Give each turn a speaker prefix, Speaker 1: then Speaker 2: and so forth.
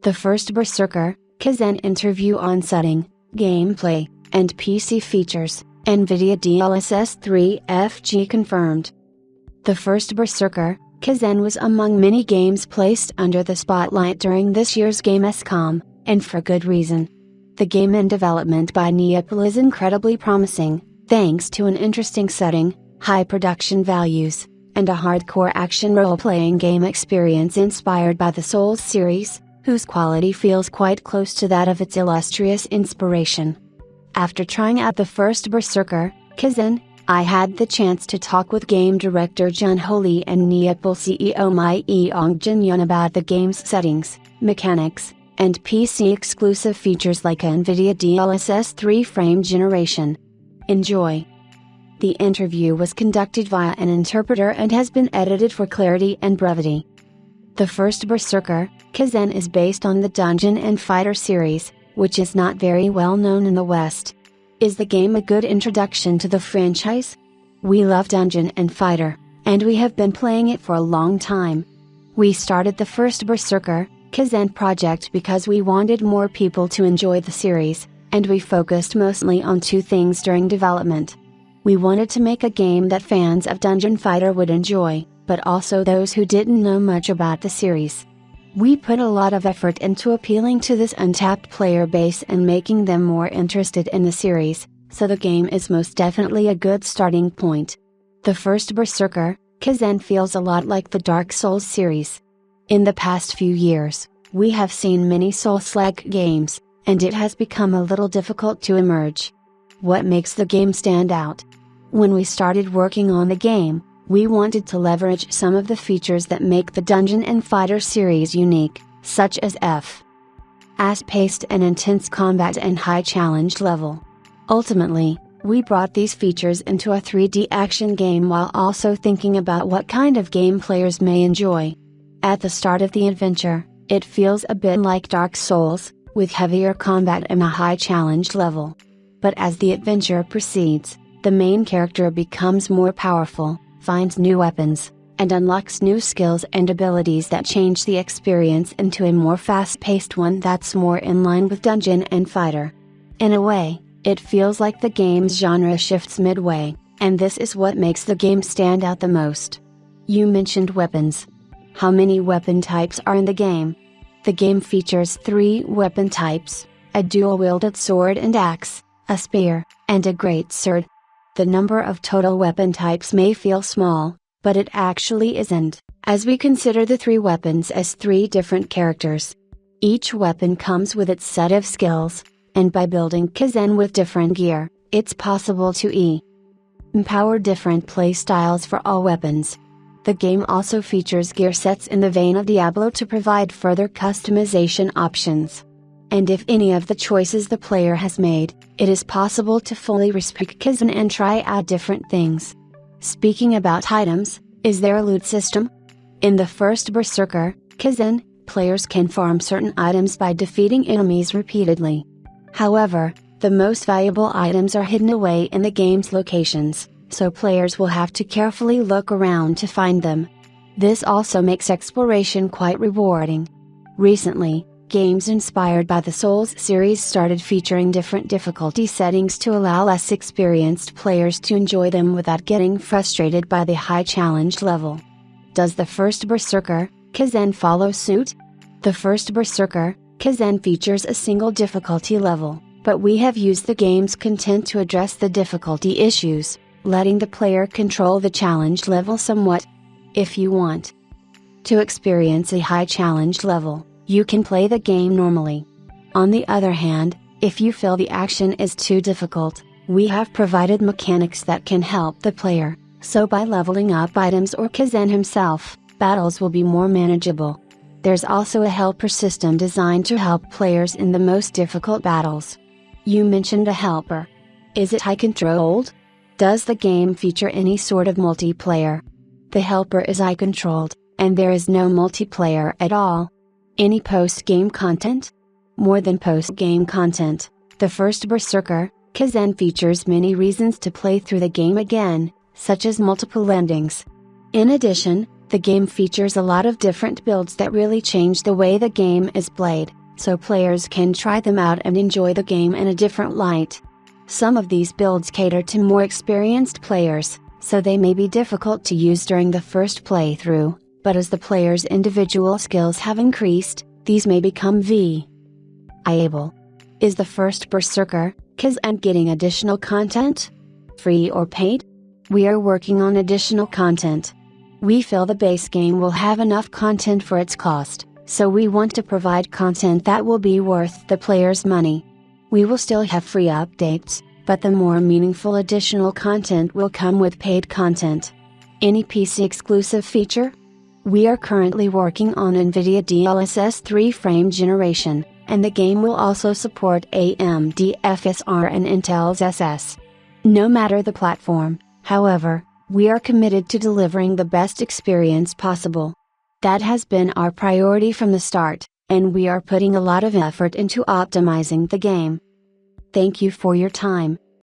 Speaker 1: The first Berserker, Khazan interview on setting, gameplay, and PC features, NVIDIA DLSS 3FG confirmed. The first Berserker, Khazan was among many games placed under the spotlight during this year's Gamescom, and for good reason. The game in development by NVIDIA is incredibly promising, thanks to an interesting setting, high production values, and a hardcore action role-playing game experience inspired by the Souls series, whose quality feels quite close to that of its illustrious inspiration. After trying out the first Berserker, Khazan, I had the chance to talk with game director Jun Ho Lee and NVIDIA CEO Mai Eong Jin Yun about the game's settings, mechanics, and PC exclusive features like NVIDIA DLSS 3 frame generation. Enjoy! The interview was conducted via an interpreter and has been edited for clarity and brevity. The first Berserker, Khazan is based on the Dungeon and Fighter series, which is not very well known in the West. Is the game a good introduction to the franchise? We love Dungeon and Fighter, and we have been playing it for a long time. We started the first Berserker, Khazan project because we wanted more people to enjoy the series, and we focused mostly on two things during development. We wanted to make a game that fans of Dungeon Fighter would enjoy, but also those who didn't know much about the series. We put a lot of effort into appealing to this untapped player base and making them more interested in the series, so the game is most definitely a good starting point. The first Berserker, Khazan feels a lot like the Dark Souls series. In the past few years, we have seen many Souls-like games, and it has become a little difficult to emerge. What makes the game stand out? When we started working on the game, we wanted to leverage some of the features that make the Dungeon and Fighter series unique, such as fast-paced and intense combat and high challenge level. Ultimately, we brought these features into a 3D action game while also thinking about what kind of game players may enjoy. At the start of the adventure, it feels a bit like Dark Souls, with heavier combat and a high challenge level. But as the adventure proceeds, the main character becomes more powerful, finds new weapons, and unlocks new skills and abilities that change the experience into a more fast-paced one that's more in line with Dungeon and Fighter. In a way, it feels like the game's genre shifts midway, and this is what makes the game stand out the most. You mentioned weapons. How many weapon types are in the game? The game features 3 weapon types, a dual-wielded sword and axe, a spear, and a greatsword. The number of total weapon types may feel small, but it actually isn't, as we consider the 3 weapons as 3 different characters. Each weapon comes with its set of skills, and by building Khazan with different gear, it's possible to empower different playstyles for all weapons. The game also features gear sets in the vein of Diablo to provide further customization options. And if any of the choices the player has made, it is possible to fully respect Khazan and try out different things. Speaking about items, is there a loot system? In the first Berserker, Khazan, players can farm certain items by defeating enemies repeatedly. However, the most valuable items are hidden away in the game's locations, so players will have to carefully look around to find them. This also makes exploration quite rewarding. Recently, games inspired by the Souls series started featuring different difficulty settings to allow less experienced players to enjoy them without getting frustrated by the high challenge level. Does the first Berserker, Khazan follow suit? The first Berserker, Khazan features a single difficulty level, but we have used the game's content to address the difficulty issues, letting the player control the challenge level somewhat. If you want to experience a high challenge level, you can play the game normally. On the other hand, if you feel the action is too difficult, we have provided mechanics that can help the player, so by leveling up items or Khazan himself, battles will be more manageable. There's also a helper system designed to help players in the most difficult battles. You mentioned a helper. Is it eye-controlled? Does the game feature any sort of multiplayer? The helper is eye-controlled, and there is no multiplayer at all. Any post-game content? More than post-game content, the first Berserker, Khazan features many reasons to play through the game again, such as multiple endings. In addition, The game features a lot of different builds that really change the way the game is played, so players can try them out and enjoy the game in a different light. Some of these builds cater to more experienced players, so they may be difficult to use during the first playthrough, but as the player's individual skills have increased, these may become viable. Is the first Berserker, Khazan, getting additional content? Free or paid? We are working on additional content. We feel the base game will have enough content for its cost, so we want to provide content that will be worth the player's money. We will still have free updates, but the more meaningful additional content will come with paid content. Any PC exclusive feature? We are currently working on NVIDIA DLSS 3 frame generation, and the game will also support AMD FSR and Intel's SS. No matter the platform, however, we are committed to delivering the best experience possible. That has been our priority from the start, and we are putting a lot of effort into optimizing the game. Thank you for your time.